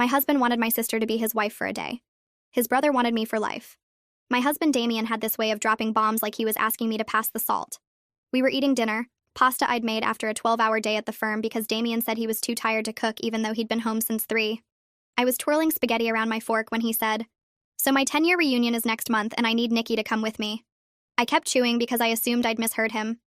My husband wanted my sister to be his wife for a day. His brother wanted me for life. My husband Damien had this way of dropping bombs like he was asking me to pass the salt. We were eating dinner, pasta I'd made after a 12-hour day at the firm because Damien said he was too tired to cook even though he'd been home since 3. I was twirling spaghetti around my fork when he said, "So my 10-year reunion is next month and I need Nikki to come with me." I kept chewing because I assumed I'd misheard him.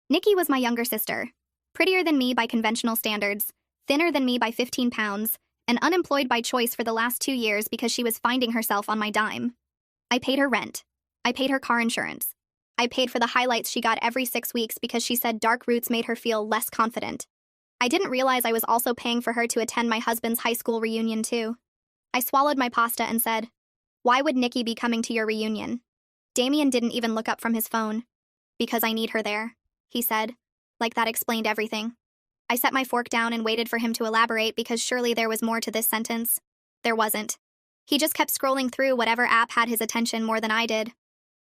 Nikki was my younger sister, prettier than me by conventional standards, thinner than me by 15 pounds, and unemployed by choice for the last 2 years because she was finding herself on my dime. I paid her rent. I paid her car insurance. I paid for the highlights she got every 6 weeks because she said dark roots made her feel less confident. I didn't realize I was also paying for her to attend my husband's high school reunion too. I swallowed my pasta and said, "Why would Nikki be coming to your reunion?" Damien didn't even look up from his phone. "Because I need her there," he said. Like that explained everything. I set my fork down and waited for him to elaborate because surely there was more to this sentence. There wasn't. He just kept scrolling through whatever app had his attention more than I did.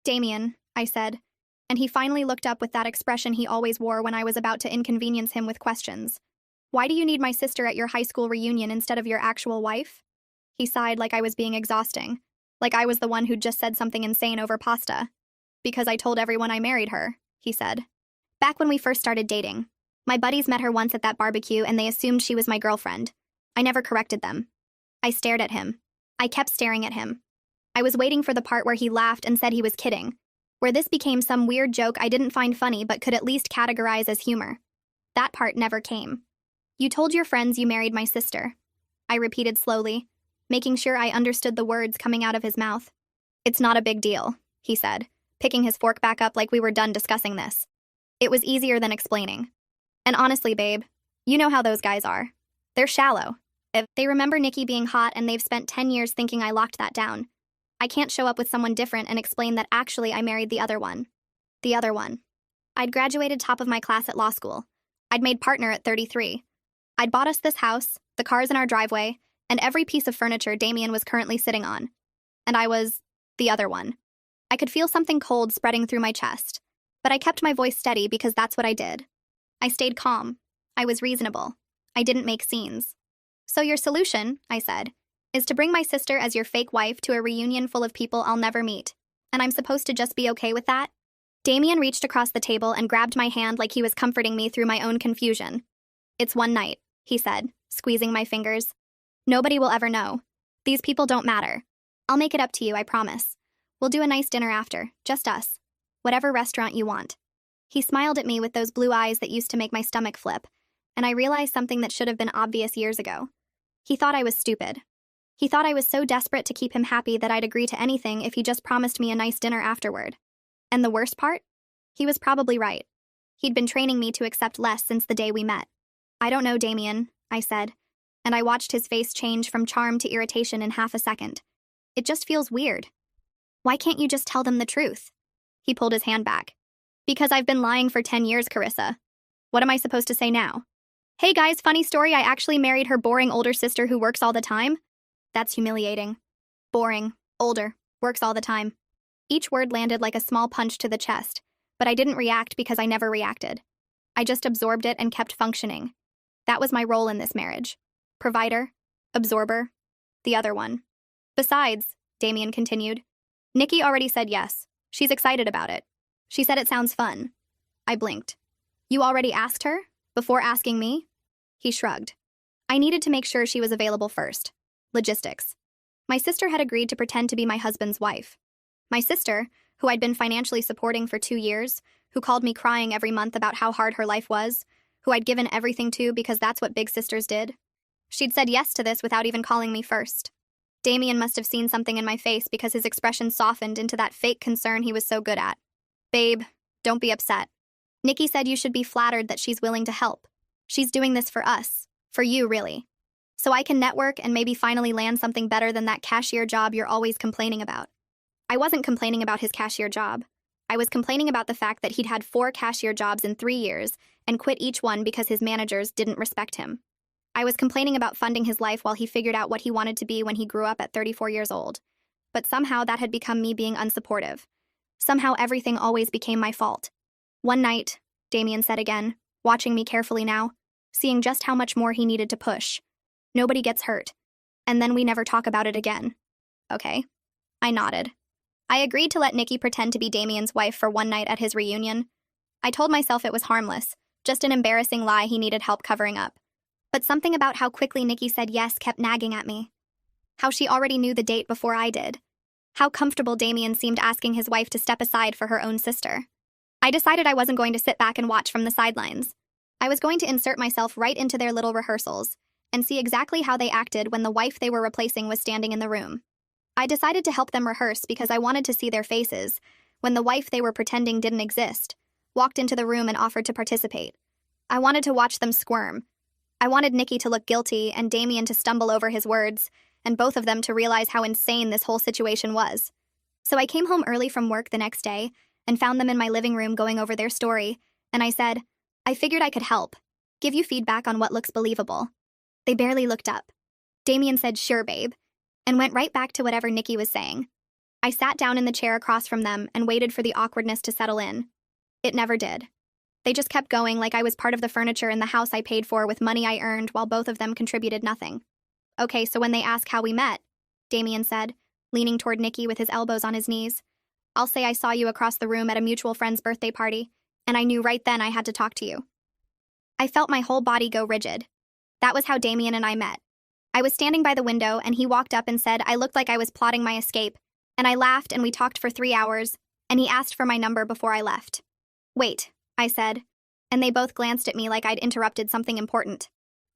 "Damien," I said, and he finally looked up with that expression he always wore when I was about to inconvenience him with questions. "Why do you need my sister at your high school reunion instead of your actual wife?" He sighed like I was being exhausting, like I was the one who'd just said something insane over pasta. "Because I told everyone I married her," he said. "Back when we first started dating. My buddies met her once at that barbecue and they assumed she was my girlfriend. I never corrected them." I stared at him. I kept staring at him. I was waiting for the part where he laughed and said he was kidding, where this became some weird joke I didn't find funny but could at least categorize as humor. That part never came. "You told your friends you married my sister," I repeated slowly, making sure I understood the words coming out of his mouth. "It's not a big deal," he said, picking his fork back up like we were done discussing this. "It was easier than explaining. And honestly, babe, you know how those guys are. They're shallow. If they remember Nikki being hot and they've spent 10 years thinking I locked that down. I can't show up with someone different and explain that actually I married the other one. The other one. I'd graduated top of my class at law school. I'd made partner at 33. I'd bought us this house, the cars in our driveway, and every piece of furniture Damien was currently sitting on. And I was the other one. I could feel something cold spreading through my chest, but I kept my voice steady because that's what I did. I stayed calm. I was reasonable. I didn't make scenes. "So your solution," I said, "is to bring my sister as your fake wife to a reunion full of people I'll never meet. And I'm supposed to just be okay with that?" Damien reached across the table and grabbed my hand like he was comforting me through my own confusion. "It's one night," he said, squeezing my fingers. "Nobody will ever know. These people don't matter. I'll make it up to you, I promise. We'll do a nice dinner after, just us. Whatever restaurant you want." He smiled at me with those blue eyes that used to make my stomach flip, and I realized something that should have been obvious years ago. He thought I was stupid. He thought I was so desperate to keep him happy that I'd agree to anything if he just promised me a nice dinner afterward. And the worst part? He was probably right. He'd been training me to accept less since the day we met. "I don't know, Damien," I said, and I watched his face change from charm to irritation in half a second. "It just feels weird. Why can't you just tell them the truth?" He pulled his hand back. "Because I've been lying for 10 years, Carissa. What am I supposed to say now? Hey guys, funny story, I actually married her boring older sister who works all the time." That's humiliating. Boring, older, works all the time. Each word landed like a small punch to the chest, but I didn't react because I never reacted. I just absorbed it and kept functioning. That was my role in this marriage. Provider, absorber, the other one. "Besides," Damien continued, "Nikki already said yes. She's excited about it. She said it sounds fun." I blinked. "You already asked her? Before asking me?" He shrugged. "I needed to make sure she was available first. Logistics. My sister had agreed to pretend to be my husband's wife. My sister, who I'd been financially supporting for 2 years, who called me crying every month about how hard her life was, who I'd given everything to because that's what big sisters did. She'd said yes to this without even calling me first. Damien must have seen something in my face because his expression softened into that fake concern he was so good at. "Babe, don't be upset. Nikki said you should be flattered that she's willing to help. She's doing this for us. For you, really. So I can network and maybe finally land something better than that cashier job you're always complaining about." I wasn't complaining about his cashier job. I was complaining about the fact that he'd had 4 cashier jobs in 3 years and quit each one because his managers didn't respect him. I was complaining about funding his life while he figured out what he wanted to be when he grew up at 34 years old. But somehow that had become me being unsupportive. Somehow everything always became my fault. "One night," Damien said again, watching me carefully now, seeing just how much more he needed to push. "Nobody gets hurt. and then we never talk about it again. Okay. I nodded. I agreed to let Nikki pretend to be Damien's wife for one night at his reunion. I told myself it was harmless, just an embarrassing lie he needed help covering up. But something about how quickly Nikki said yes kept nagging at me. How she already knew the date before I did. How comfortable Damien seemed asking his wife to step aside for her own sister. I decided I wasn't going to sit back and watch from the sidelines. I was going to insert myself right into their little rehearsals and see exactly how they acted when the wife they were replacing was standing in the room. I decided to help them rehearse because I wanted to see their faces when the wife they were pretending didn't exist walked into the room and offered to participate. I wanted to watch them squirm. I wanted Nikki to look guilty and Damien to stumble over his words, and both of them to realize how insane this whole situation was. So I came home early from work the next day and found them in my living room going over their story, and I said, I figured I could help, give you feedback on what looks believable. They barely looked up. Damien said, sure, babe, and went right back to whatever Nikki was saying. I sat down in the chair across from them and waited for the awkwardness to settle in. It never did. They just kept going like I was part of the furniture in the house I paid for with money I earned while both of them contributed nothing. Okay, so when they ask how we met, Damien said, leaning toward Nikki with his elbows on his knees, I'll say I saw you across the room at a mutual friend's birthday party, and I knew right then I had to talk to you. I felt my whole body go rigid. That was how Damien and I met. I was standing by the window, and he walked up and said I looked like I was plotting my escape, and I laughed and we talked for 3 hours, and he asked for my number before I left. Wait, I said, and they both glanced at me like I'd interrupted something important.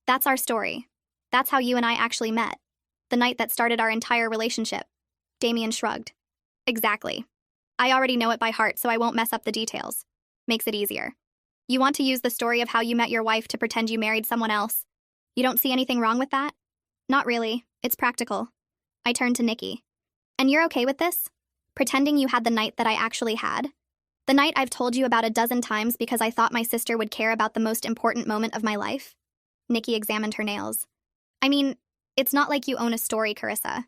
That's our story. That's how you and I actually met. The night that started our entire relationship. Damien shrugged. Exactly. I already know it by heart, so I won't mess up the details. Makes it easier. You want to use the story of how you met your wife to pretend you married someone else. You don't see anything wrong with that? Not really. It's practical. I turned to Nikki. And you're okay with this? Pretending you had the night that I actually had? The night I've told you about a dozen times because I thought my sister would care about the most important moment of my life? Nikki examined her nails. I mean, it's not like you own a story, Carissa.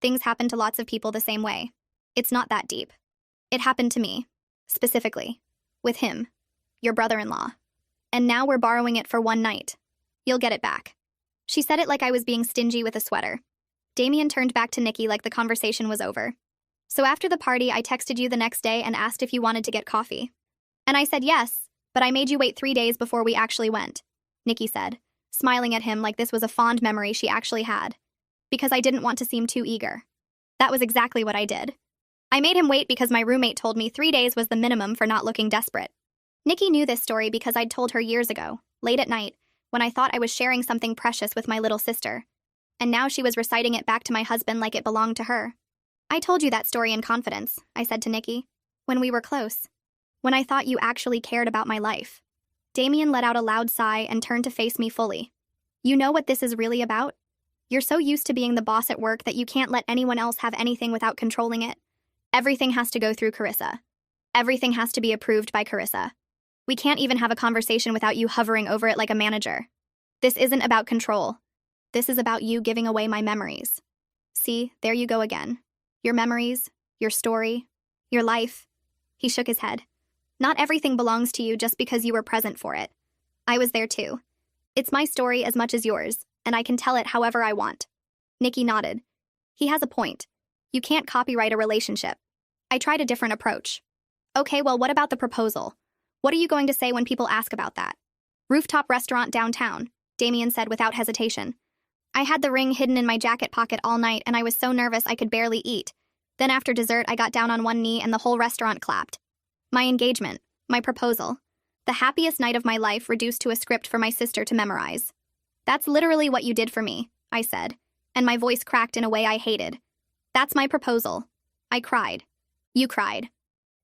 Things happen to lots of people the same way. It's not that deep. It happened to me. Specifically. With him. Your brother-in-law. And now we're borrowing it for one night. You'll get it back. She said it like I was being stingy with a sweater. Damien turned back to Nikki like the conversation was over. So after the party, I texted you the next day and asked if you wanted to get coffee. And I said yes, but I made you wait 3 days before we actually went, Nikki said, smiling at him like this was a fond memory she actually had. Because I didn't want to seem too eager. That was exactly what I did. I made him wait because my roommate told me 3 days was the minimum for not looking desperate. Nikki knew this story because I'd told her years ago, late at night, when I thought I was sharing something precious with my little sister. And now she was reciting it back to my husband like it belonged to her. I told you that story in confidence, I said to Nikki, when we were close. When I thought you actually cared about my life. Damien let out a loud sigh and turned to face me fully. You know what this is really about? You're so used to being the boss at work that you can't let anyone else have anything without controlling it. Everything has to go through Carissa. Everything has to be approved by Carissa. We can't even have a conversation without you hovering over it like a manager. This isn't about control. This is about you giving away my memories. See, there you go again. Your memories, your story, your life. He shook his head. Not everything belongs to you just because you were present for it. I was there too. It's my story as much as yours, and I can tell it however I want. Nikki nodded. He has a point. You can't copyright a relationship. I tried a different approach. Okay, well, what about the proposal? What are you going to say when people ask about that? Rooftop restaurant downtown, Damien said without hesitation. I had the ring hidden in my jacket pocket all night and I was so nervous I could barely eat. Then after dessert, I got down on one knee and the whole restaurant clapped. My engagement, my proposal. The happiest night of my life reduced to a script for my sister to memorize. That's literally what you did for me, I said, and my voice cracked in a way I hated. That's my proposal. I cried. You cried.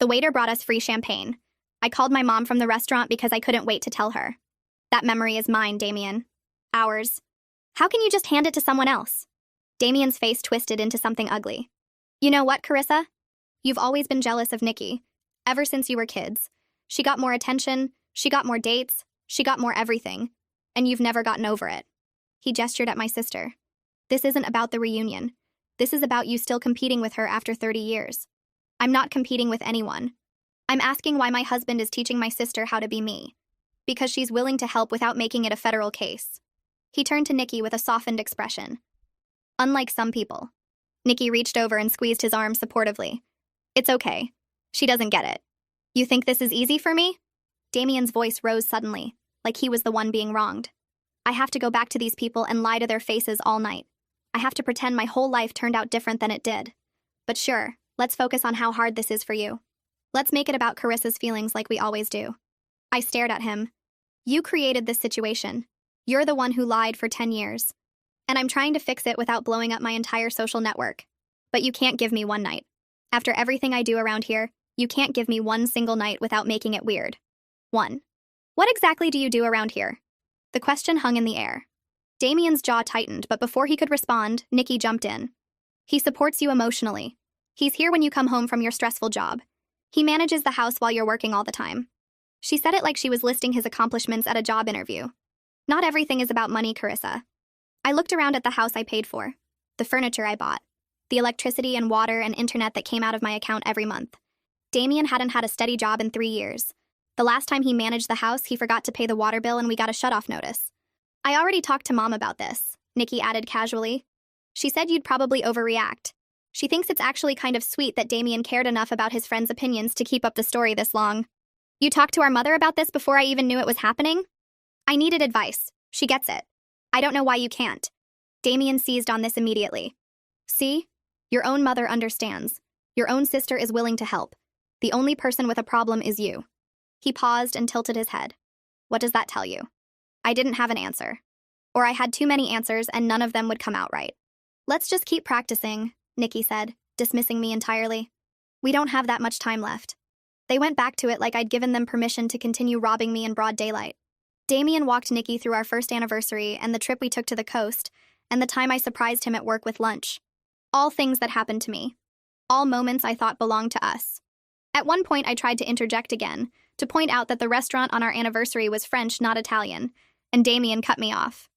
The waiter brought us free champagne. I called my mom from the restaurant because I couldn't wait to tell her. That memory is mine, Damien. Ours. How can you just hand it to someone else? Damien's face twisted into something ugly. You know what, Carissa? You've always been jealous of Nikki. Ever since you were kids. She got more attention, she got more dates, she got more everything. And you've never gotten over it. He gestured at my sister. This isn't about the reunion. This is about you still competing with her after 30 years. I'm not competing with anyone. I'm asking why my husband is teaching my sister how to be me. Because she's willing to help without making it a federal case. He turned to Nikki with a softened expression. Unlike some people. Nikki reached over and squeezed his arm supportively. It's okay. She doesn't get it. You think this is easy for me? Damien's voice rose suddenly, like he was the one being wronged. I have to go back to these people and lie to their faces all night. I have to pretend my whole life turned out different than it did. But sure, let's focus on how hard this is for you. Let's make it about Carissa's feelings like we always do. I stared at him. You created this situation. You're the one who lied for 10 years. And I'm trying to fix it without blowing up my entire social network. But you can't give me one night. After everything I do around here, you can't give me one single night without making it weird. 1. What exactly do you do around here? The question hung in the air. Damien's jaw tightened, but before he could respond, Nikki jumped in. He supports you emotionally. He's here when you come home from your stressful job. He manages the house while you're working all the time. She said it like she was listing his accomplishments at a job interview. Not everything is about money, Carissa. I looked around at the house I paid for, the furniture I bought, the electricity and water and internet that came out of my account every month. Damien hadn't had a steady job in 3 years. The last time he managed the house, he forgot to pay the water bill and we got a shut-off notice. I already talked to Mom about this, Nikki added casually. She said you'd probably overreact. She thinks it's actually kind of sweet that Damien cared enough about his friend's opinions to keep up the story this long. You talked to our mother about this before I even knew it was happening? I needed advice. She gets it. I don't know why you can't. Damien seized on this immediately. See? Your own mother understands. Your own sister is willing to help. The only person with a problem is you. He paused and tilted his head. What does that tell you? I didn't have an answer. Or I had too many answers and none of them would come out right. Let's just keep practicing, Nikki said, dismissing me entirely. We don't have that much time left. They went back to it like I'd given them permission to continue robbing me in broad daylight. Damien walked Nikki through our first anniversary and the trip we took to the coast, and the time I surprised him at work with lunch. All things that happened to me. All moments I thought belonged to us. At one point I tried to interject again, to point out that the restaurant on our anniversary was French, not Italian, and Damien cut me off.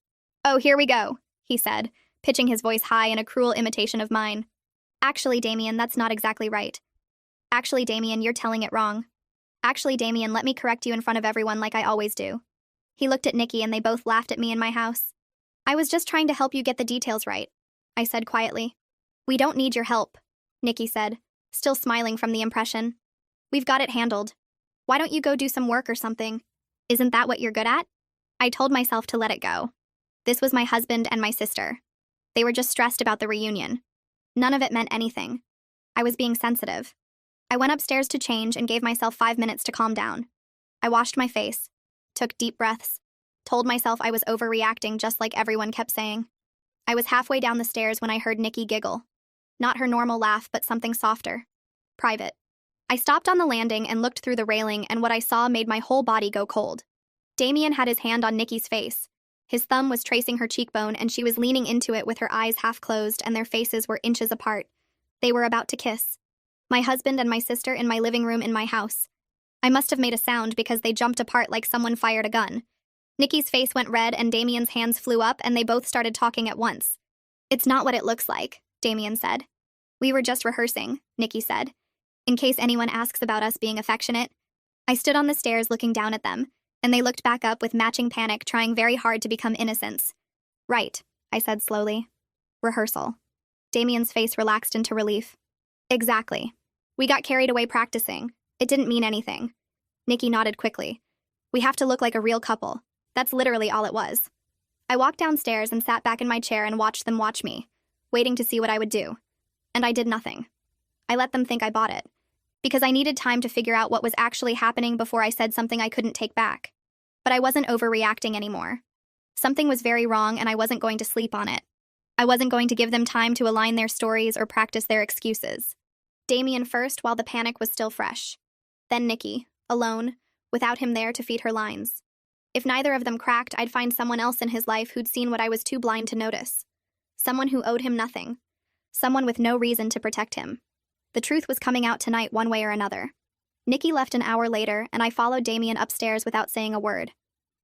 Oh, here we go, he said, pitching his voice high in a cruel imitation of mine. Actually, Damien, that's not exactly right. Actually, Damien, you're telling it wrong. Actually, Damien, let me correct you in front of everyone like I always do. He looked at Nikki and they both laughed at me in my house. I was just trying to help you get the details right, I said quietly. We don't need your help, Nikki said, still smiling from the impression. We've got it handled. Why don't you go do some work or something? Isn't that what you're good at? I told myself to let it go. This was my husband and my sister. They were just stressed about the reunion. None of it meant anything. I was being sensitive. I went upstairs to change and gave myself 5 minutes to calm down. I washed my face, took deep breaths, told myself I was overreacting just like everyone kept saying. I was halfway down the stairs when I heard Nikki giggle. Not her normal laugh, but something softer. Private. I stopped on the landing and looked through the railing, and what I saw made my whole body go cold. Damien had his hand on Nikki's face. His thumb was tracing her cheekbone, and she was leaning into it with her eyes half closed and their faces were inches apart. They were about to kiss. My husband and my sister in my living room in my house. I must have made a sound because they jumped apart like someone fired a gun. Nikki's face went red and Damien's hands flew up and they both started talking at once. It's not what it looks like, Damien said. We were just rehearsing, Nikki said. In case anyone asks about us being affectionate. I stood on the stairs looking down at them, and they looked back up with matching panic, trying very hard to become innocents. Right, I said slowly. Rehearsal. Damien's face relaxed into relief. Exactly. We got carried away practicing. It didn't mean anything. Nikki nodded quickly. We have to look like a real couple. That's literally all it was. I walked downstairs and sat back in my chair and watched them watch me, waiting to see what I would do. And I did nothing. I let them think I bought it. Because I needed time to figure out what was actually happening before I said something I couldn't take back. But I wasn't overreacting anymore. Something was very wrong and I wasn't going to sleep on it. I wasn't going to give them time to align their stories or practice their excuses. Damien first while the panic was still fresh. Then Nikki, alone, without him there to feed her lines. If neither of them cracked, I'd find someone else in his life who'd seen what I was too blind to notice. Someone who owed him nothing. Someone with no reason to protect him. The truth was coming out tonight one way or another. Nikki left an hour later, and I followed Damien upstairs without saying a word.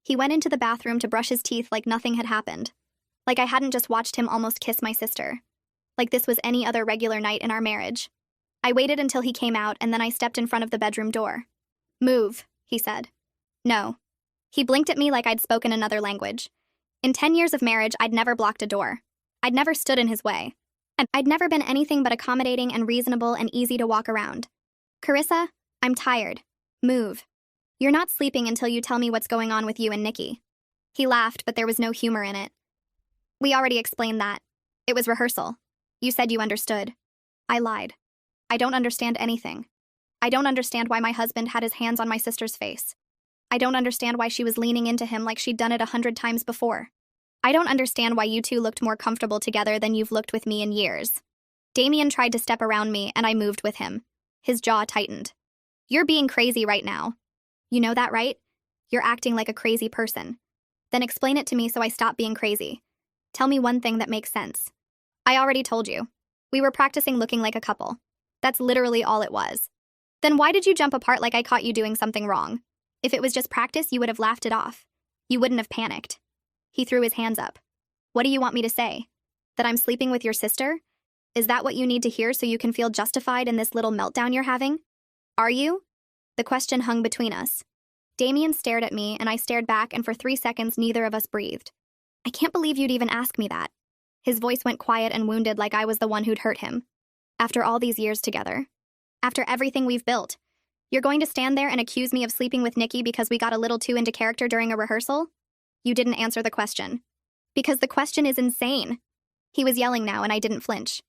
He went into the bathroom to brush his teeth like nothing had happened. Like I hadn't just watched him almost kiss my sister. Like this was any other regular night in our marriage. I waited until he came out, and then I stepped in front of the bedroom door. Move, he said. No. He blinked at me like I'd spoken another language. In 10 years of marriage, I'd never blocked a door. I'd never stood in his way. And I'd never been anything but accommodating and reasonable and easy to walk around. Carissa, I'm tired. Move. You're not sleeping until you tell me what's going on with you and Nikki. He laughed, but there was no humor in it. We already explained that. It was rehearsal. You said you understood. I lied. I don't understand anything. I don't understand why my husband had his hands on my sister's face. I don't understand why she was leaning into him like she'd done it 100 times before. I don't understand why you two looked more comfortable together than you've looked with me in years. Damen tried to step around me, and I moved with him. His jaw tightened. You're being crazy right now. You know that, right? You're acting like a crazy person. Then explain it to me so I stop being crazy. Tell me one thing that makes sense. I already told you. We were practicing looking like a couple. That's literally all it was. Then why did you jump apart like I caught you doing something wrong? If it was just practice, you would have laughed it off. You wouldn't have panicked. He threw his hands up. What do you want me to say? That I'm sleeping with your sister? Is that what you need to hear so you can feel justified in this little meltdown you're having? Are you? The question hung between us. Damen stared at me, and I stared back, and for 3 seconds neither of us breathed. I can't believe you'd even ask me that. His voice went quiet and wounded like I was the one who'd hurt him. After all these years together. After everything we've built. You're going to stand there and accuse me of sleeping with Nikki because we got a little too into character during a rehearsal? You didn't answer the question. Because the question is insane. He was yelling now, and I didn't flinch.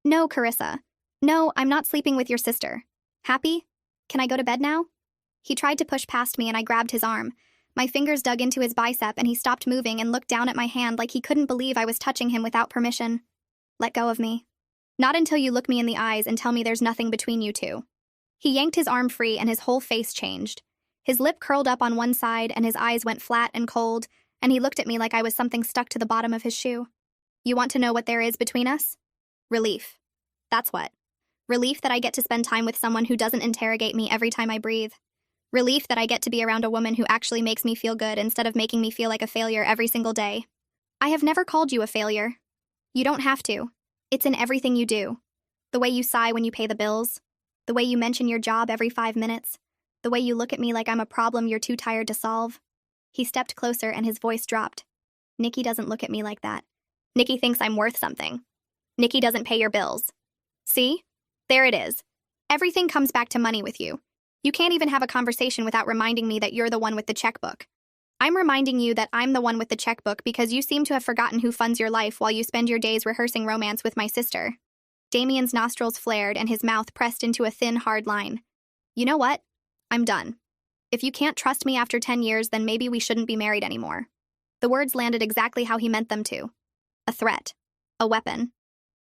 No, Carissa. No, I'm not sleeping with your sister. Happy? Can I go to bed now? He tried to push past me, and I grabbed his arm. My fingers dug into his bicep, and he stopped moving and looked down at my hand like he couldn't believe I was touching him without permission. Let go of me. Not until you look me in the eyes and tell me there's nothing between you two. He yanked his arm free, and his whole face changed. His lip curled up on one side, and his eyes went flat and cold, and he looked at me like I was something stuck to the bottom of his shoe. You want to know what there is between us? Relief. That's what. Relief that I get to spend time with someone who doesn't interrogate me every time I breathe. Relief that I get to be around a woman who actually makes me feel good instead of making me feel like a failure every single day. I have never called you a failure. You don't have to. It's in everything you do. The way you sigh when you pay the bills. The way you mention your job every 5 minutes. The way you look at me like I'm a problem you're too tired to solve. He stepped closer and his voice dropped. Nikki doesn't look at me like that. Nikki thinks I'm worth something. Nikki doesn't pay your bills. See? There it is. Everything comes back to money with you. You can't even have a conversation without reminding me that you're the one with the checkbook. I'm reminding you that I'm the one with the checkbook because you seem to have forgotten who funds your life while you spend your days rehearsing romance with my sister. Damien's nostrils flared and his mouth pressed into a thin, hard line. You know what? I'm done. If you can't trust me after 10 years, then maybe we shouldn't be married anymore. The words landed exactly how he meant them to. A threat. A weapon.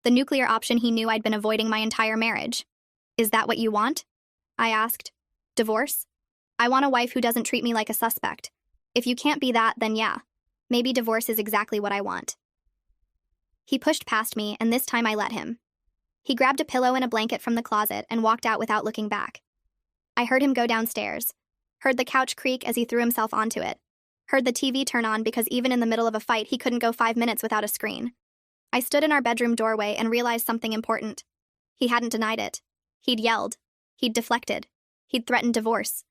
The nuclear option he knew I'd been avoiding my entire marriage. Is that what you want? I asked. Divorce? I want a wife who doesn't treat me like a suspect. If you can't be that, then yeah. Maybe divorce is exactly what I want. He pushed past me, and this time I let him. He grabbed a pillow and a blanket from the closet and walked out without looking back. I heard him go downstairs. Heard the couch creak as he threw himself onto it. Heard the TV turn on because even in the middle of a fight, he couldn't go 5 minutes without a screen. I stood in our bedroom doorway and realized something important. He hadn't denied it. He'd yelled. He'd deflected. He'd threatened divorce.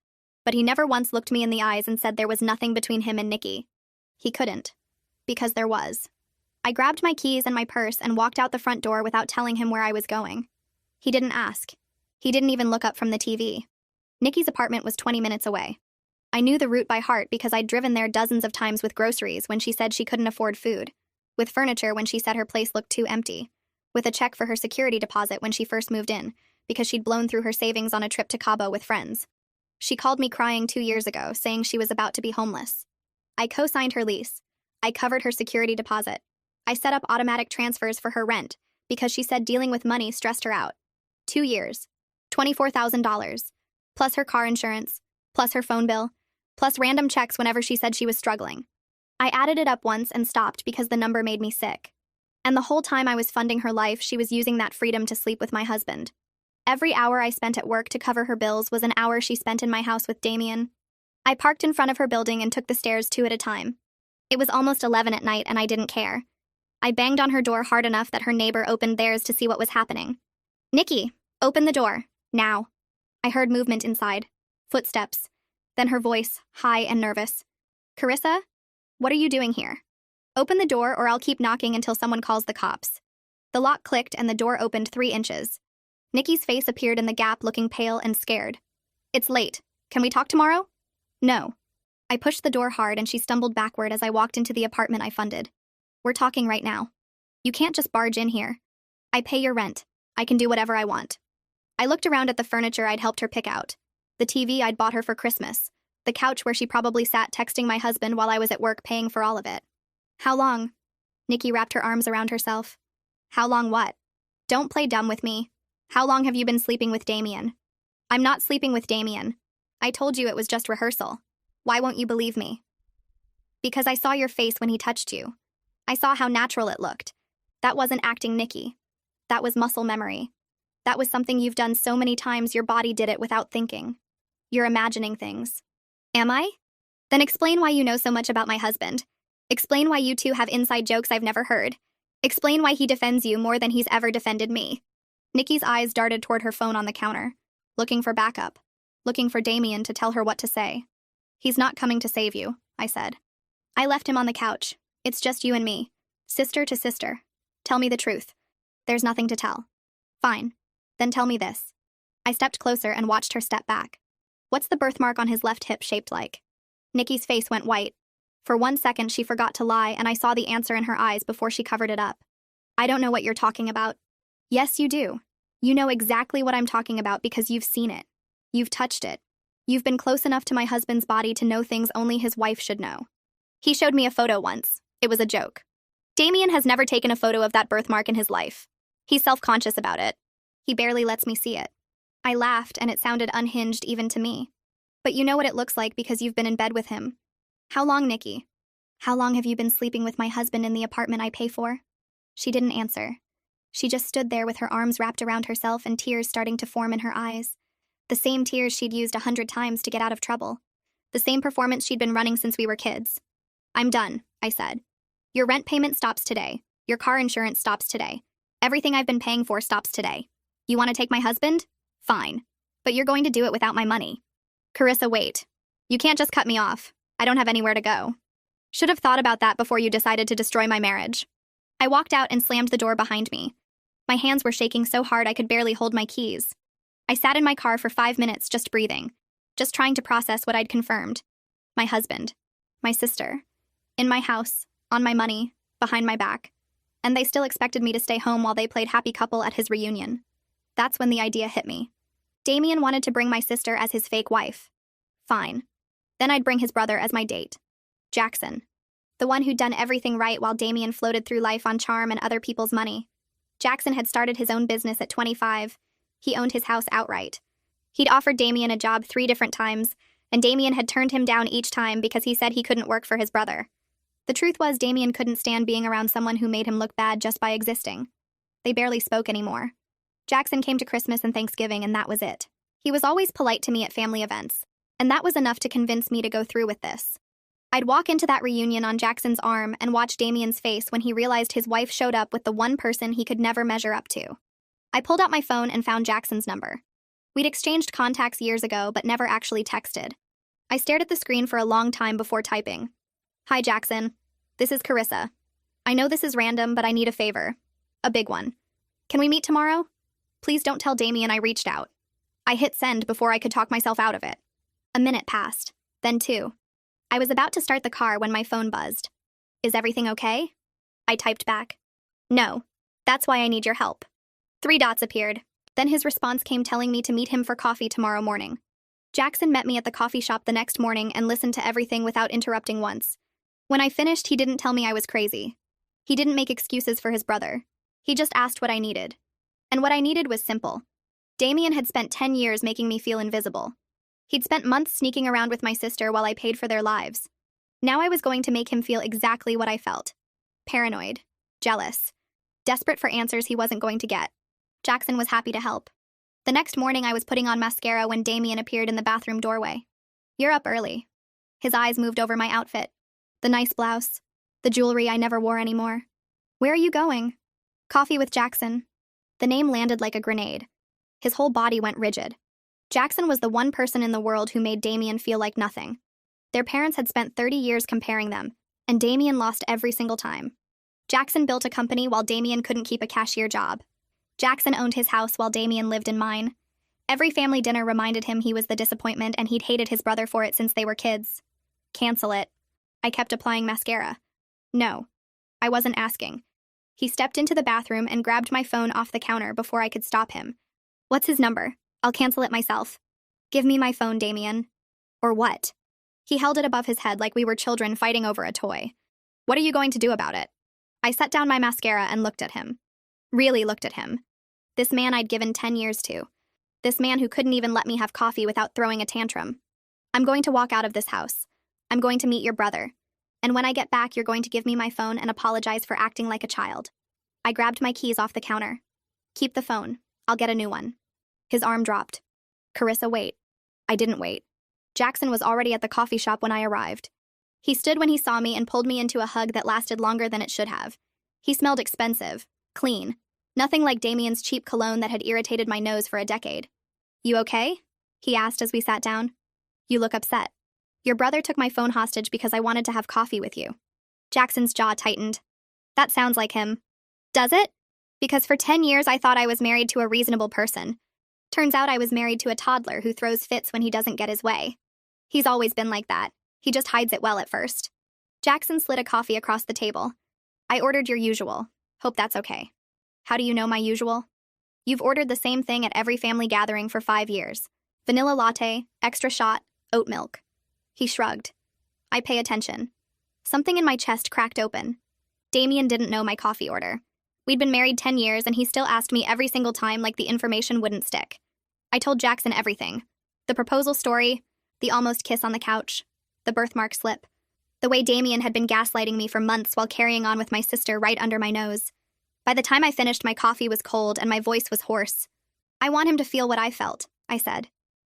But he never once looked me in the eyes and said there was nothing between him and Nikki. He couldn't. Because there was. I grabbed my keys and my purse and walked out the front door without telling him where I was going. He didn't ask. He didn't even look up from the TV. Nikki's apartment was 20 minutes away. I knew the route by heart because I'd driven there dozens of times with groceries when she said she couldn't afford food, with furniture when she said her place looked too empty, with a check for her security deposit when she first moved in, because she'd blown through her savings on a trip to Cabo with friends. She called me crying 2 years ago, saying she was about to be homeless. I co-signed her lease. I covered her security deposit. I set up automatic transfers for her rent, because she said dealing with money stressed her out. 2 years. $24,000. Plus her car insurance. Plus her phone bill. Plus random checks whenever she said she was struggling. I added it up once and stopped because the number made me sick. And the whole time I was funding her life, she was using that freedom to sleep with my husband. Every hour I spent at work to cover her bills was an hour she spent in my house with Damen. I parked in front of her building and took the stairs 2 at a time. It was almost 11 at night and I didn't care. I banged on her door hard enough that her neighbor opened theirs to see what was happening. Nikki, open the door, now. I heard movement inside. Footsteps. Then her voice, high and nervous. Carissa? What are you doing here? Open the door or I'll keep knocking until someone calls the cops. The lock clicked and the door opened 3 inches. Nikki's face appeared in the gap, looking pale and scared. It's late. Can we talk tomorrow? No. I pushed the door hard and she stumbled backward as I walked into the apartment I funded. We're talking right now. You can't just barge in here. I pay your rent. I can do whatever I want. I looked around at the furniture I'd helped her pick out. The TV I'd bought her for Christmas. The couch where she probably sat texting my husband while I was at work paying for all of it. How long? Nikki wrapped her arms around herself. How long what? Don't play dumb with me. How long have you been sleeping with Damen? I'm not sleeping with Damen. I told you it was just rehearsal. Why won't you believe me? Because I saw your face when he touched you. I saw how natural it looked. That wasn't acting, Nikki. That was muscle memory. That was something you've done so many times your body did it without thinking. You're imagining things. Am I? Then explain why you know so much about my husband. Explain why you two have inside jokes I've never heard. Explain why he defends you more than he's ever defended me. Nikki's eyes darted toward her phone on the counter, looking for backup, looking for Damen to tell her what to say. He's not coming to save you, I said. I left him on the couch. It's just you and me, sister to sister. Tell me the truth. There's nothing to tell. Fine. Then tell me this. I stepped closer and watched her step back. What's the birthmark on his left hip shaped like? Nikki's face went white. For 1 second, she forgot to lie, and I saw the answer in her eyes before she covered it up. I don't know what you're talking about. Yes, you do. You know exactly what I'm talking about because you've seen it. You've touched it. You've been close enough to my husband's body to know things only his wife should know. He showed me a photo once. It was a joke. Damen has never taken a photo of that birthmark in his life. He's self-conscious about it. He barely lets me see it. I laughed, and it sounded unhinged even to me. But you know what it looks like because you've been in bed with him. How long, Nikki? How long have you been sleeping with my husband in the apartment I pay for? She didn't answer. She just stood there with her arms wrapped around herself and tears starting to form in her eyes. The same tears she'd used 100 times to get out of trouble. The same performance she'd been running since we were kids. I'm done, I said. Your rent payment stops today. Your car insurance stops today. Everything I've been paying for stops today. You want to take my husband? Fine. But you're going to do it without my money. Carissa, wait. You can't just cut me off. I don't have anywhere to go. Should have thought about that before you decided to destroy my marriage. I walked out and slammed the door behind me. My hands were shaking so hard I could barely hold my keys. I sat in my car for 5 minutes just breathing, just trying to process what I'd confirmed. My husband. My sister. In my house. On my money. Behind my back. And they still expected me to stay home while they played happy couple at his reunion. That's when the idea hit me. Damen wanted to bring my sister as his fake wife. Fine. Then I'd bring his brother as my date. Jackson. The one who'd done everything right while Damen floated through life on charm and other people's money. Jackson had started his own business at 25. He owned his house outright. He'd offered Damen a job 3 different times, and Damen had turned him down each time because he said he couldn't work for his brother. The truth was Damen couldn't stand being around someone who made him look bad just by existing. They barely spoke anymore. Jackson came to Christmas and Thanksgiving, and that was it. He was always polite to me at family events, and that was enough to convince me to go through with this. I'd walk into that reunion on Jackson's arm and watch Damien's face when he realized his wife showed up with the one person he could never measure up to. I pulled out my phone and found Jackson's number. We'd exchanged contacts years ago, but never actually texted. I stared at the screen for a long time before typing. Hi, Jackson. This is Carissa. I know this is random, but I need a favor. A big one. Can we meet tomorrow? Please don't tell Damen I reached out. I hit send before I could talk myself out of it. A minute passed, then 2. I was about to start the car when my phone buzzed. Is everything okay? I typed back. No. That's why I need your help. 3 dots appeared. Then his response came telling me to meet him for coffee tomorrow morning. Jackson met me at the coffee shop the next morning and listened to everything without interrupting once. When I finished, he didn't tell me I was crazy. He didn't make excuses for his brother. He just asked what I needed. And what I needed was simple. Damen had spent 10 years making me feel invisible. He'd spent months sneaking around with my sister while I paid for their lives. Now I was going to make him feel exactly what I felt. Paranoid. Jealous. Desperate for answers he wasn't going to get. Jackson was happy to help. The next morning I was putting on mascara when Damen appeared in the bathroom doorway. You're up early. His eyes moved over my outfit. The nice blouse. The jewelry I never wore anymore. Where are you going? Coffee with Jackson. The name landed like a grenade. His whole body went rigid. Jackson was the one person in the world who made Damen feel like nothing. Their parents had spent 30 years comparing them, And Damen lost every single time. Jackson built a company while Damen couldn't keep a cashier job. Jackson owned his house while Damen lived in mine. Every family dinner reminded him he was the disappointment and he'd hated his brother for it since they were kids. Cancel it. I kept applying mascara. No. I wasn't asking. He stepped into the bathroom and grabbed my phone off the counter before I could stop him. What's his number? I'll cancel it myself. Give me my phone, Damen. Or what? He held it above his head like we were children fighting over a toy. What are you going to do about it? I set down my mascara and looked at him. Really looked at him. This man I'd given 10 years to. This man who couldn't even let me have coffee without throwing a tantrum. I'm going to walk out of this house. I'm going to meet your brother. And when I get back, you're going to give me my phone and apologize for acting like a child. I grabbed my keys off the counter. Keep the phone. I'll get a new one. His arm dropped. Carissa, wait. I didn't wait. Jackson was already at the coffee shop when I arrived. He stood when he saw me and pulled me into a hug that lasted longer than it should have. He smelled expensive, clean, nothing like Damien's cheap cologne that had irritated my nose for a decade. You okay? He asked as we sat down. You look upset. Your brother took my phone hostage because I wanted to have coffee with you. Jackson's jaw tightened. That sounds like him. Does it? Because for 10 years I thought I was married to a reasonable person. Turns out I was married to a toddler who throws fits when he doesn't get his way. He's always been like that. He just hides it well at first. Jackson slid a coffee across the table. I ordered your usual. Hope that's okay. How do you know my usual? You've ordered the same thing at every family gathering for 5 years. Vanilla latte, extra shot, oat milk. He shrugged. I pay attention. Something in my chest cracked open. Damen didn't know my coffee order. We'd been married 10 years and he still asked me every single time like the information wouldn't stick. I told Jackson everything. The proposal story, the almost kiss on the couch, the birthmark slip, the way Damen had been gaslighting me for months while carrying on with my sister right under my nose. By the time I finished, my coffee was cold and my voice was hoarse. I want him to feel what I felt, I said.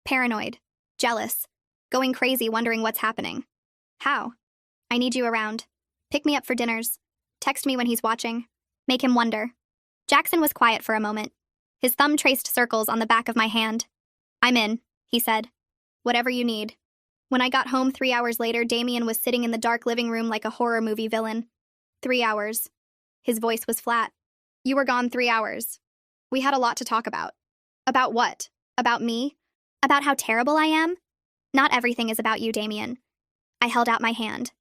Paranoid, jealous, going crazy wondering what's happening. How? I need you around. Pick me up for dinners. Text me when he's watching. Make him wonder. Jackson was quiet for a moment. His thumb traced circles on the back of my hand. I'm in, he said. Whatever you need. When I got home 3 hours later, Damen was sitting in the dark living room like a horror movie villain. 3 hours. His voice was flat. You were gone 3 hours. We had a lot to talk about. About what? About me? About how terrible I am? Not everything is about you, Damen. I held out my hand.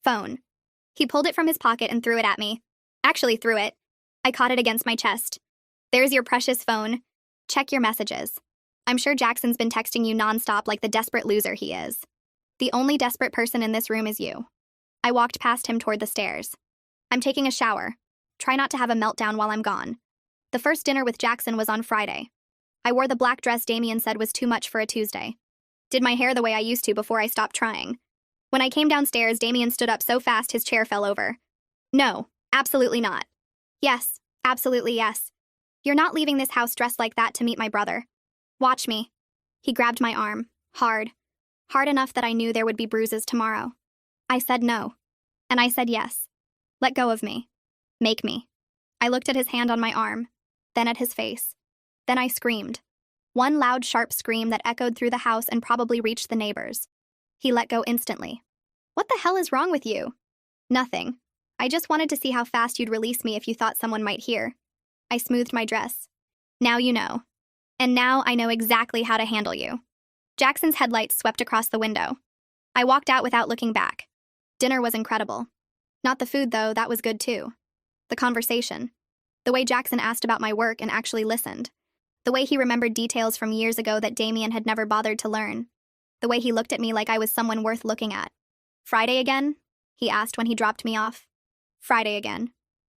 Phone. He pulled it from his pocket and threw it at me. Actually threw it. I caught it against my chest. There's your precious phone. Check your messages. I'm sure Jackson's been texting you nonstop like the desperate loser he is. The only desperate person in this room is you. I walked past him toward the stairs. I'm taking a shower. Try not to have a meltdown while I'm gone. The first dinner with Jackson was on Friday. I wore the black dress Damen said was too much for a Tuesday. Did my hair the way I used to before I stopped trying. When I came downstairs, Damen stood up so fast his chair fell over. No, absolutely not. Yes, absolutely yes. You're not leaving this house dressed like that to meet my brother. Watch me. He grabbed my arm, hard. Hard enough that I knew there would be bruises tomorrow. I said no. And I said yes. Let go of me. Make me. I looked at his hand on my arm, then at his face. Then I screamed. One loud, sharp scream that echoed through the house and probably reached the neighbors. He let go instantly. What the hell is wrong with you? Nothing. I just wanted to see how fast you'd release me if you thought someone might hear. I smoothed my dress. Now you know. And now I know exactly how to handle you. Jackson's headlights swept across the window. I walked out without looking back. Dinner was incredible. Not the food, though, that was good too. The conversation. The way Jackson asked about my work and actually listened. The way he remembered details from years ago that Damen had never bothered to learn. The way he looked at me like I was someone worth looking at. Friday again? He asked when he dropped me off. Friday again.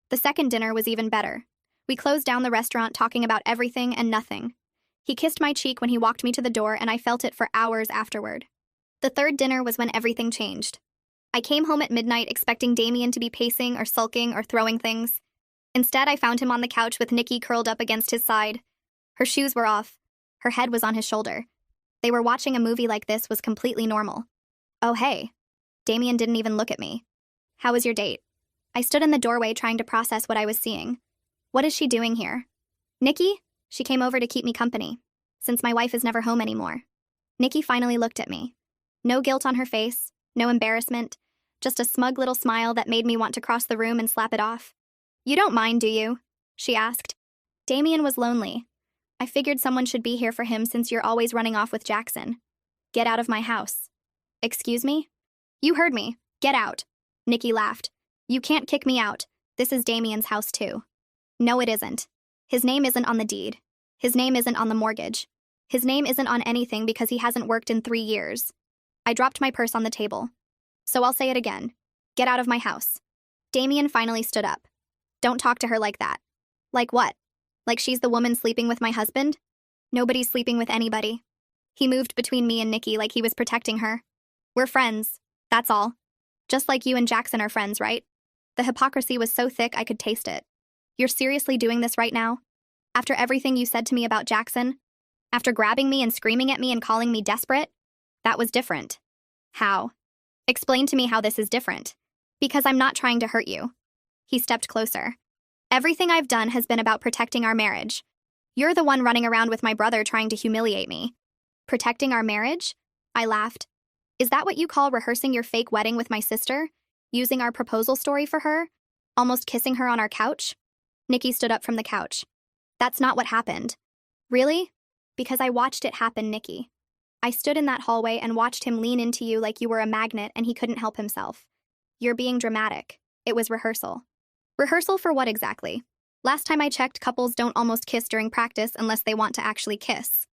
The second dinner was even better. We closed down the restaurant talking about everything and nothing. He kissed my cheek when he walked me to the door and I felt it for hours afterward. The third dinner was when everything changed. I came home at midnight expecting Damen to be pacing or sulking or throwing things. Instead, I found him on the couch with Nikki curled up against his side. Her shoes were off. Her head was on his shoulder. They were watching a movie like this was completely normal. Oh, hey. Damen didn't even look at me. How was your date? I stood in the doorway trying to process what I was seeing. What is she doing here? Nikki? She came over to keep me company, since my wife is never home anymore. Nikki finally looked at me. No guilt on her face, no embarrassment, just a smug little smile that made me want to cross the room and slap it off. "You don't mind, do you?" she asked. Damen was lonely. "I figured someone should be here for him since you're always running off with Jackson." "Get out of my house." "Excuse me?" "You heard me. Get out." Nikki laughed. "You can't kick me out. This is Damien's house too." "No, it isn't. His name isn't on the deed. His name isn't on the mortgage. His name isn't on anything because he hasn't worked in 3 years." I dropped my purse on the table. "So I'll say it again. Get out of my house." Damen finally stood up. "Don't talk to her like that." "Like what? Like she's the woman sleeping with my husband?" "Nobody's sleeping with anybody." He moved between me and Nikki like he was protecting her. "We're friends. That's all. Just like you and Jackson are friends, right?" The hypocrisy was so thick I could taste it. "You're seriously doing this right now? After everything you said to me about Jackson? After grabbing me and screaming at me and calling me desperate? That was different." "How?" "Explain to me how this is different." "Because I'm not trying to hurt you." He stepped closer. "Everything I've done has been about protecting our marriage. You're the one running around with my brother trying to humiliate me." "Protecting our marriage?" I laughed. "Is that what you call rehearsing your fake wedding with my sister? Using our proposal story for her? Almost kissing her on our couch?" Nikki stood up from the couch. "That's not what happened." "Really?" "Because I watched it happen, Nikki. I stood in that hallway and watched him lean into you like you were a magnet and he couldn't help himself. You're being dramatic. It was rehearsal." "Rehearsal for what exactly? Last time I checked, couples don't almost kiss during practice unless they want to actually kiss.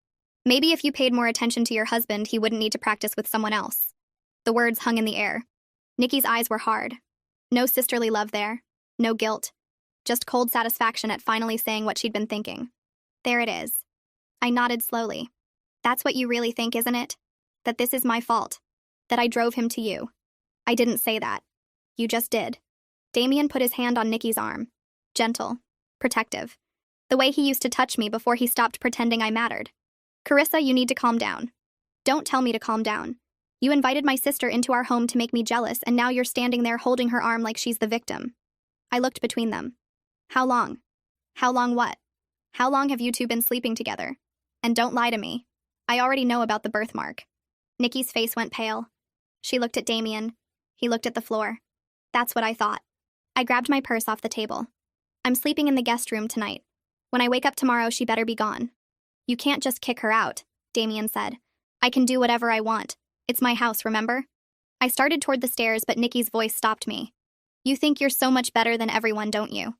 Maybe if you paid more attention to your husband, he wouldn't need to practice with someone else." The words hung in the air. Nikki's eyes were hard. No sisterly love there. No guilt. Just cold satisfaction at finally saying what she'd been thinking. "There it is." I nodded slowly. "That's what you really think, isn't it? That this is my fault. That I drove him to you." "I didn't say that. You just did." Damen put his hand on Nikki's arm. Gentle. Protective. The way he used to touch me before he stopped pretending I mattered. "Carissa, you need to calm down." "Don't tell me to calm down. You invited my sister into our home to make me jealous, and now you're standing there holding her arm like she's the victim." I looked between them. "How long?" "How long what?" "How long have you two been sleeping together? And don't lie to me. I already know about the birthmark." Nikki's face went pale. She looked at Damen. He looked at the floor. "That's what I thought." I grabbed my purse off the table. "I'm sleeping in the guest room tonight. When I wake up tomorrow, she better be gone." "You can't just kick her out," Damen said. "I can do whatever I want. It's my house, remember?" I started toward the stairs, but Nikki's voice stopped me. "You think you're so much better than everyone, don't you?"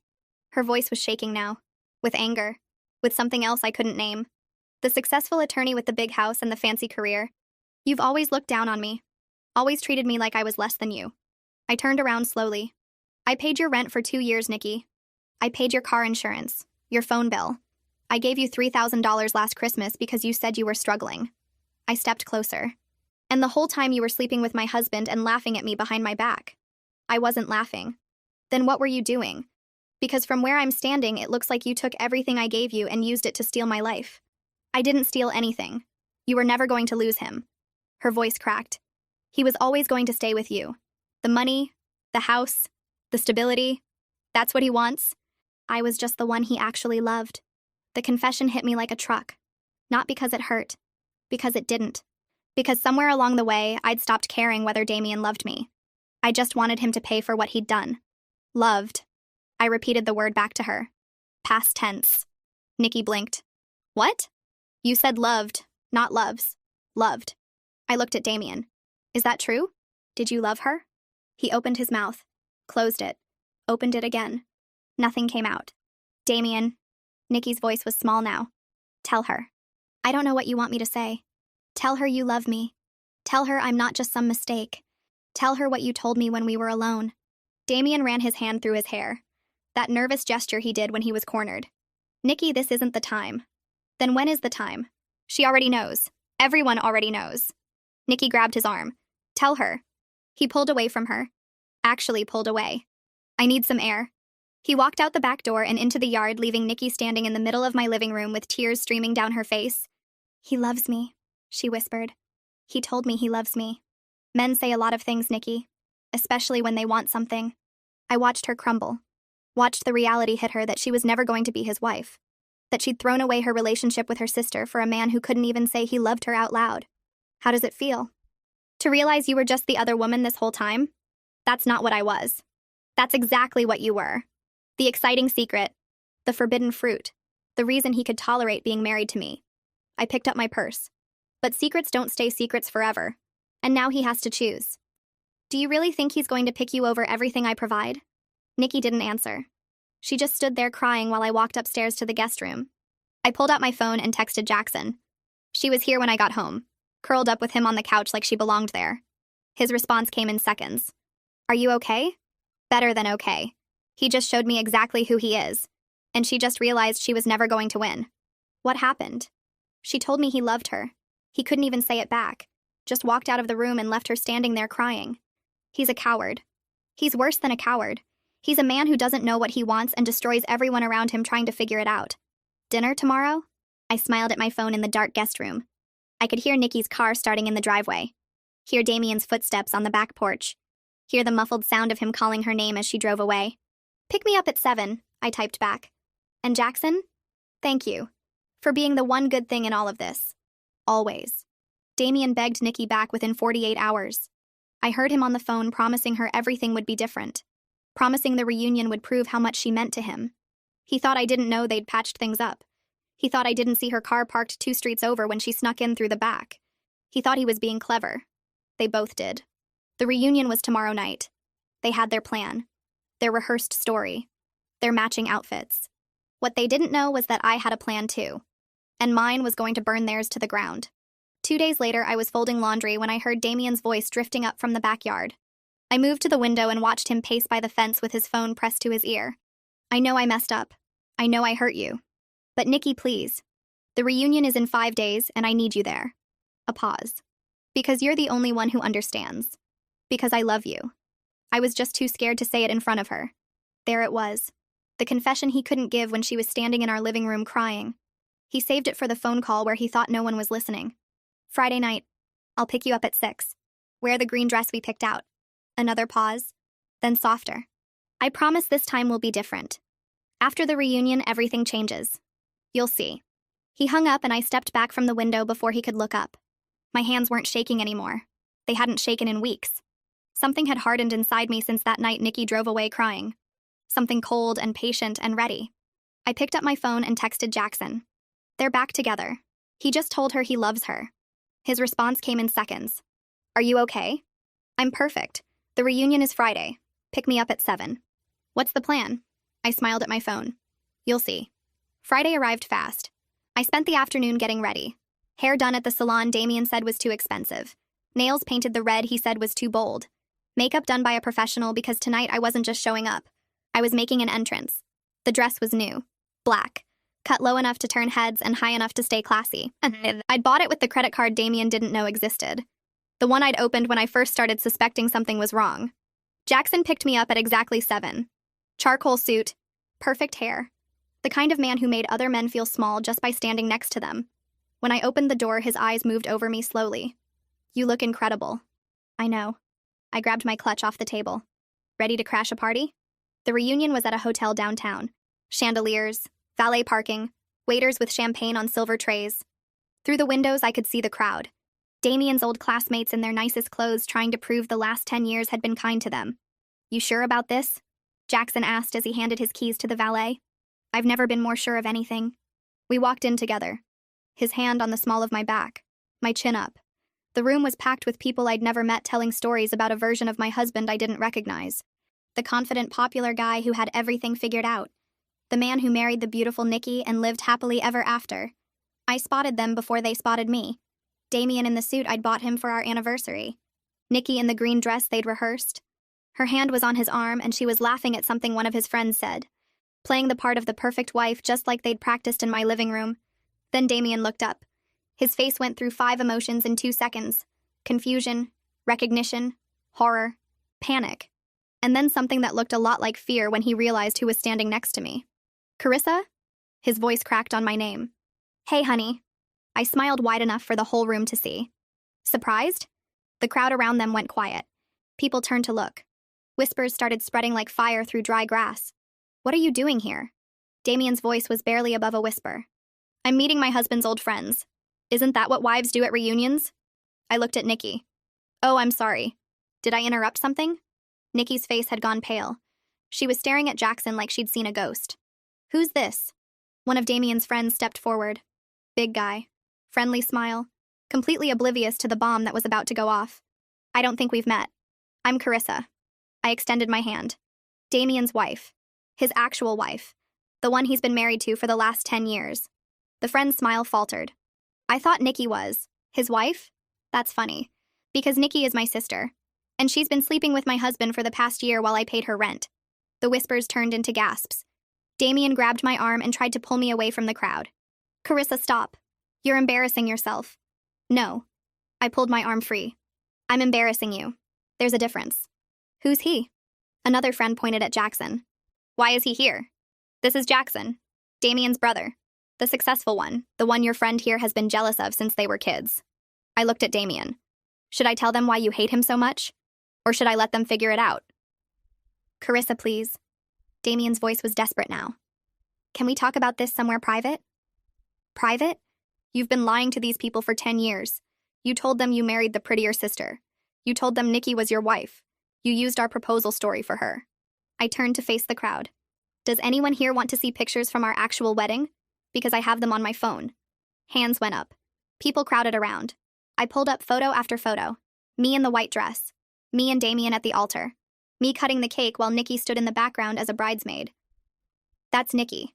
Her voice was shaking now. With anger. With something else I couldn't name. The successful attorney with the big house and the fancy career. "You've always looked down on me. Always treated me like I was less than you." I turned around slowly. "I paid your rent for 2 years, Nikki. I paid your car insurance. Your phone bill. I gave you $3,000 last Christmas because you said you were struggling." I stepped closer. "And the whole time you were sleeping with my husband and laughing at me behind my back." I wasn't laughing. "Then what were you doing? Because from where I'm standing, it looks like you took everything I gave you and used it to steal my life." "I didn't steal anything. You were never going to lose him." Her voice cracked. "He was always going to stay with you. The money, the house, the stability. That's what he wants." I was just the one he actually loved. The confession hit me like a truck. Not because it hurt. Because it didn't. Because somewhere along the way, I'd stopped caring whether Damen loved me. I just wanted him to pay for what he'd done. Loved. I repeated the word back to her. Past tense. Nikki blinked. "What?" "You said loved, not loves. Loved." I looked at Damen. "Is that true? Did you love her?" He opened his mouth. Closed it. Opened it again. Nothing came out. "Damen." Nikki's voice was small now. "Tell her. I don't know what you want me to say. Tell her you love me. Tell her I'm not just some mistake. Tell her what you told me when we were alone." Damen ran his hand through his hair. That nervous gesture he did when he was cornered. "Nikki, this isn't the time." "Then when is the time?" "She already knows. Everyone already knows." Nikki grabbed his arm. "Tell her." He pulled away from her. Actually pulled away. "I need some air." He walked out the back door and into the yard, leaving Nikki standing in the middle of my living room with tears streaming down her face. "He loves me," she whispered. "He told me he loves me." Men say a lot of things, Nikki. Especially when they want something. I watched her crumble. Watched the reality hit her that she was never going to be his wife. That she'd thrown away her relationship with her sister for a man who couldn't even say he loved her out loud. How does it feel? To realize you were just the other woman this whole time? That's not what I was. That's exactly what you were. The exciting secret, the forbidden fruit, the reason he could tolerate being married to me. I picked up my purse. But secrets don't stay secrets forever. And now he has to choose. Do you really think he's going to pick you over everything I provide? Nikki didn't answer. She just stood there crying while I walked upstairs to the guest room. I pulled out my phone and texted Jackson. She was here when I got home, curled up with him on the couch like she belonged there. His response came in seconds. Are you okay? Better than okay. He just showed me exactly who he is. And she just realized she was never going to win. What happened? She told me he loved her. He couldn't even say it back. Just walked out of the room and left her standing there crying. He's a coward. He's worse than a coward. He's a man who doesn't know what he wants and destroys everyone around him trying to figure it out. Dinner tomorrow? I smiled at my phone in the dark guest room. I could hear Nikki's car starting in the driveway. Hear Damien's footsteps on the back porch. Hear the muffled sound of him calling her name as she drove away. Pick me up at 7, I typed back. And Jackson? Thank you. For being the one good thing in all of this. Always. Damien begged Nikki back within 48 hours. I heard him on the phone promising her everything would be different. Promising the reunion would prove how much she meant to him. He thought I didn't know they'd patched things up. He thought I didn't see her car parked 2 streets over when she snuck in through the back. He thought he was being clever. They both did. The reunion was tomorrow night. They had their plan. Their rehearsed story. Their matching outfits. What they didn't know was that I had a plan too. And mine was going to burn theirs to the ground. 2 days later, I was folding laundry when I heard Damien's voice drifting up from the backyard. I moved to the window and watched him pace by the fence with his phone pressed to his ear. I know I messed up. I know I hurt you. But Nikki, please. The reunion is in 5 days, and I need you there. A pause. Because you're the only one who understands. Because I love you. I was just too scared to say it in front of her. There it was. The confession he couldn't give when she was standing in our living room crying. He saved it for the phone call where he thought no one was listening. Friday night. I'll pick you up at 6. Wear the green dress we picked out. Another pause. Then softer. I promise this time will be different. After the reunion, everything changes. You'll see. He hung up and I stepped back from the window before he could look up. My hands weren't shaking anymore. They hadn't shaken in weeks. Something had hardened inside me since that night Nikki drove away crying. Something cold and patient and ready. I picked up my phone and texted Jackson. They're back together. He just told her he loves her. His response came in seconds. Are you okay? I'm perfect. The reunion is Friday. Pick me up at 7. What's the plan? I smiled at my phone. You'll see. Friday arrived fast. I spent the afternoon getting ready. Hair done at the salon Damien said was too expensive. Nails painted the red he said was too bold. Makeup done by a professional because tonight I wasn't just showing up. I was making an entrance. The dress was new. Black. Cut low enough to turn heads and high enough to stay classy. I'd bought it with the credit card Damien didn't know existed. The one I'd opened when I first started suspecting something was wrong. Jackson picked me up at exactly 7. Charcoal suit. Perfect hair. The kind of man who made other men feel small just by standing next to them. When I opened the door, his eyes moved over me slowly. You look incredible. I know. I grabbed my clutch off the table. Ready to crash a party? The reunion was at a hotel downtown. Chandeliers, valet parking, waiters with champagne on silver trays. Through the windows, I could see the crowd. Damien's old classmates in their nicest clothes trying to prove the last 10 years had been kind to them. You sure about this? Jackson asked as he handed his keys to the valet. I've never been more sure of anything. We walked in together. His hand on the small of my back, my chin up. The room was packed with people I'd never met telling stories about a version of my husband I didn't recognize. The confident, popular guy who had everything figured out. The man who married the beautiful Nikki and lived happily ever after. I spotted them before they spotted me. Damien in the suit I'd bought him for our anniversary. Nikki in the green dress they'd rehearsed. Her hand was on his arm and she was laughing at something one of his friends said. Playing the part of the perfect wife just like they'd practiced in my living room. Then Damien looked up. His face went through 5 emotions in 2 seconds. Confusion, recognition, horror, panic. And then something that looked a lot like fear when he realized who was standing next to me. Carissa? His voice cracked on my name. Hey, honey. I smiled wide enough for the whole room to see. Surprised? The crowd around them went quiet. People turned to look. Whispers started spreading like fire through dry grass. What are you doing here? Damien's voice was barely above a whisper. I'm meeting my husband's old friends. Isn't that what wives do at reunions? I looked at Nikki. Oh, I'm sorry. Did I interrupt something? Nikki's face had gone pale. She was staring at Jackson like she'd seen a ghost. Who's this? One of Damien's friends stepped forward. Big guy. Friendly smile. Completely oblivious to the bomb that was about to go off. I don't think we've met. I'm Carissa. I extended my hand. Damien's wife. His actual wife. The one he's been married to for the last 10 years. The friend's smile faltered. I thought Nikki was. His wife? That's funny. Because Nikki is my sister. And she's been sleeping with my husband for the past year while I paid her rent. The whispers turned into gasps. Damien grabbed my arm and tried to pull me away from the crowd. Carissa, stop. You're embarrassing yourself. No. I pulled my arm free. I'm embarrassing you. There's a difference. Who's he? Another friend pointed at Jackson. Why is he here? This is Jackson, Damien's brother. The successful one, the one your friend here has been jealous of since they were kids. I looked at Damien. Should I tell them why you hate him so much? Or should I let them figure it out? Carissa, please. Damien's voice was desperate now. Can we talk about this somewhere private? Private? You've been lying to these people for 10 years. You told them you married the prettier sister. You told them Nikki was your wife. You used our proposal story for her. I turned to face the crowd. Does anyone here want to see pictures from our actual wedding? Because I have them on my phone. Hands went up. People crowded around. I pulled up photo after photo. Me in the white dress. Me and Damien at the altar. Me cutting the cake while Nikki stood in the background as a bridesmaid. That's Nikki.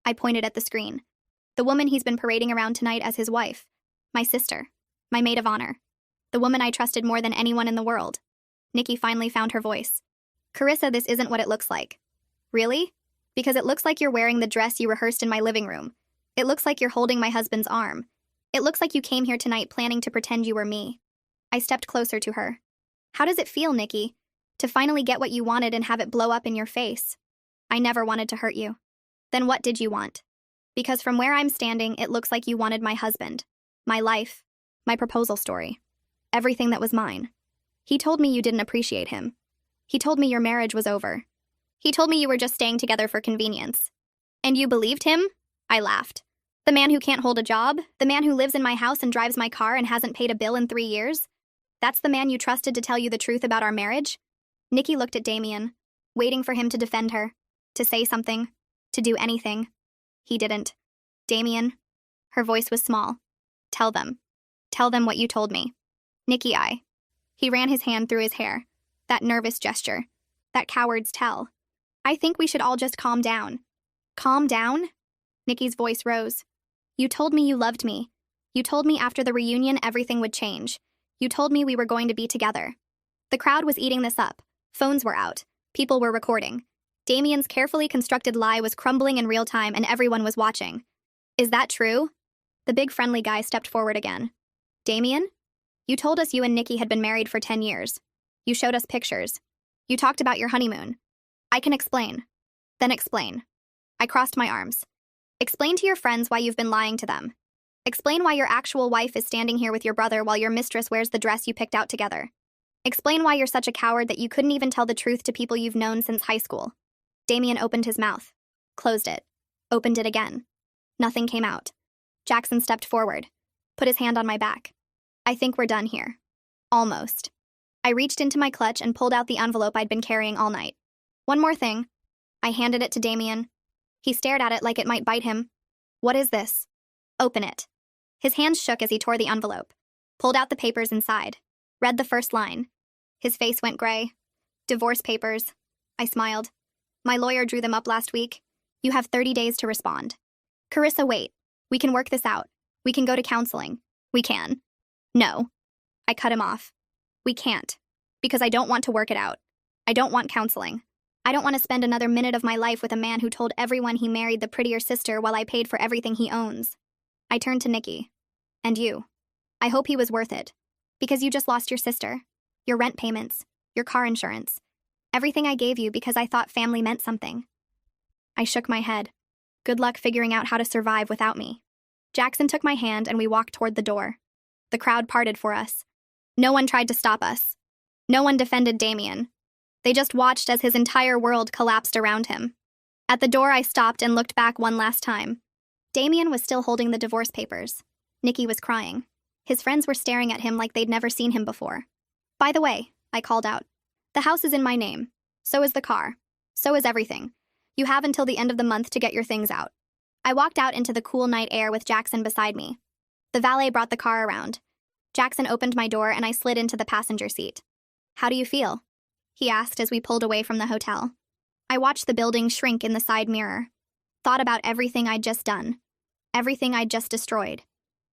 I pointed at the screen. The woman he's been parading around tonight as his wife. My sister. My maid of honor. The woman I trusted more than anyone in the world. Nikki finally found her voice. Carissa, this isn't what it looks like. Really? Because it looks like you're wearing the dress you rehearsed in my living room. It looks like you're holding my husband's arm. It looks like you came here tonight planning to pretend you were me. I stepped closer to her. How does it feel, Nikki? To finally get what you wanted and have it blow up in your face? I never wanted to hurt you. Then what did you want? Because from where I'm standing, it looks like you wanted my husband. My life. My proposal story. Everything that was mine. He told me you didn't appreciate him. He told me your marriage was over. He told me you were just staying together for convenience. And you believed him? I laughed. The man who can't hold a job? The man who lives in my house and drives my car and hasn't paid a bill in 3 years? That's the man you trusted to tell you the truth about our marriage? Nikki looked at Damien, waiting for him to defend her, to say something, to do anything. He didn't. Damien. Her voice was small. Tell them. Tell them what you told me. Nikki, He ran his hand through his hair. That nervous gesture. That coward's tell. I think we should all just calm down. Calm down? Nikki's voice rose. You told me you loved me. You told me after the reunion everything would change. You told me we were going to be together. The crowd was eating this up. Phones were out. People were recording. Damien's carefully constructed lie was crumbling in real time and everyone was watching. Is that true? The big friendly guy stepped forward again. Damien? You told us you and Nikki had been married for 10 years. You showed us pictures. You talked about your honeymoon. I can explain. Then explain. I crossed my arms. Explain to your friends why you've been lying to them. Explain why your actual wife is standing here with your brother while your mistress wears the dress you picked out together. Explain why you're such a coward that you couldn't even tell the truth to people you've known since high school. Damien opened his mouth. Closed it. Opened it again. Nothing came out. Jackson stepped forward. Put his hand on my back. I think we're done here. Almost. I reached into my clutch and pulled out the envelope I'd been carrying all night. One more thing. I handed it to Damien. He stared at it like it might bite him. What is this? Open it. His hands shook as he tore the envelope. Pulled out the papers inside. Read the first line. His face went gray. Divorce papers. I smiled. My lawyer drew them up last week. You have 30 days to respond. Carissa, wait. We can work this out. We can go to counseling. We can. No. I cut him off. We can't. Because I don't want to work it out. I don't want counseling. I don't want to spend another minute of my life with a man who told everyone he married the prettier sister while I paid for everything he owns. I turned to Nikki. And you. I hope he was worth it. Because you just lost your sister. Your rent payments. Your car insurance. Everything I gave you because I thought family meant something. I shook my head. Good luck figuring out how to survive without me. Jackson took my hand and we walked toward the door. The crowd parted for us. No one tried to stop us. No one defended Damien. They just watched as his entire world collapsed around him. At the door, I stopped and looked back one last time. Damien was still holding the divorce papers. Nikki was crying. His friends were staring at him like they'd never seen him before. By the way, I called out. The house is in my name. So is the car. So is everything. You have until the end of the month to get your things out. I walked out into the cool night air with Jackson beside me. The valet brought the car around. Jackson opened my door and I slid into the passenger seat. How do you feel? He asked as we pulled away from the hotel. I watched the building shrink in the side mirror. Thought about everything I'd just done. Everything I'd just destroyed.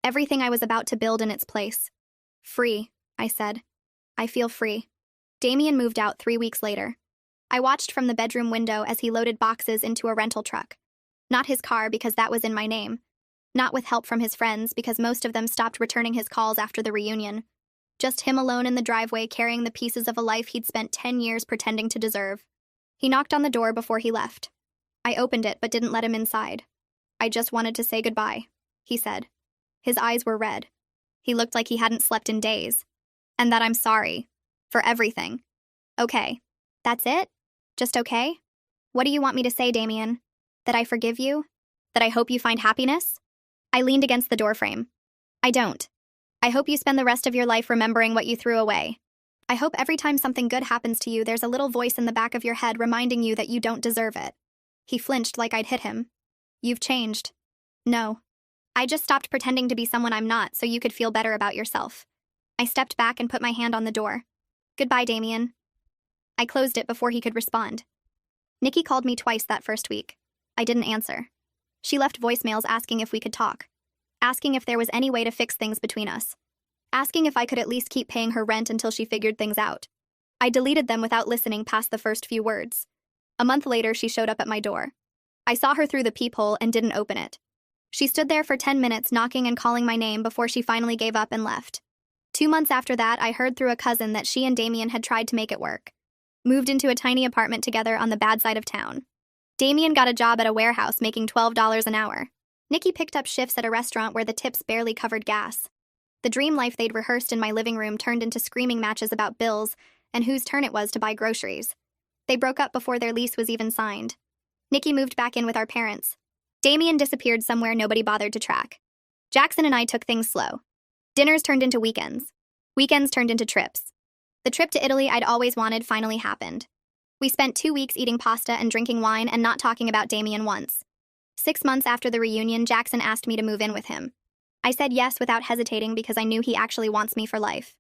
Everything I was about to build in its place. Free, I said. I feel free. Damen moved out 3 weeks later. I watched from the bedroom window as he loaded boxes into a rental truck. Not his car because that was in my name. Not with help from his friends because most of them stopped returning his calls after the reunion. Just him alone in the driveway carrying the pieces of a life he'd spent 10 years pretending to deserve. He knocked on the door before he left. I opened it but didn't let him inside. I just wanted to say goodbye, he said. His eyes were red. He looked like he hadn't slept in days. And that I'm sorry. For everything. Okay. That's it? Just okay? What do you want me to say, Damen? That I forgive you? That I hope you find happiness? I leaned against the doorframe. I don't. I hope you spend the rest of your life remembering what you threw away. I hope every time something good happens to you, there's a little voice in the back of your head reminding you that you don't deserve it. He flinched like I'd hit him. You've changed. No. I just stopped pretending to be someone I'm not so you could feel better about yourself. I stepped back and put my hand on the door. Goodbye, Damen. I closed it before he could respond. Nikki called me twice that first week. I didn't answer. She left voicemails asking if we could talk. Asking if there was any way to fix things between us. Asking if I could at least keep paying her rent until she figured things out. I deleted them without listening past the first few words. A month later, she showed up at my door. I saw her through the peephole and didn't open it. She stood there for 10 minutes knocking and calling my name before she finally gave up and left. 2 months after that, I heard through a cousin that she and Damen had tried to make it work. Moved into a tiny apartment together on the bad side of town. Damen got a job at a warehouse making $12 an hour. Nikki picked up shifts at a restaurant where the tips barely covered gas. The dream life they'd rehearsed in my living room turned into screaming matches about bills and whose turn it was to buy groceries. They broke up before their lease was even signed. Nikki moved back in with our parents. Damen disappeared somewhere nobody bothered to track. Jackson and I took things slow. Dinners turned into weekends. Weekends turned into trips. The trip to Italy I'd always wanted finally happened. We spent 2 weeks eating pasta and drinking wine and not talking about Damen once. 6 months after the reunion, Jackson asked me to move in with him. I said yes without hesitating because I knew he actually wants me for life.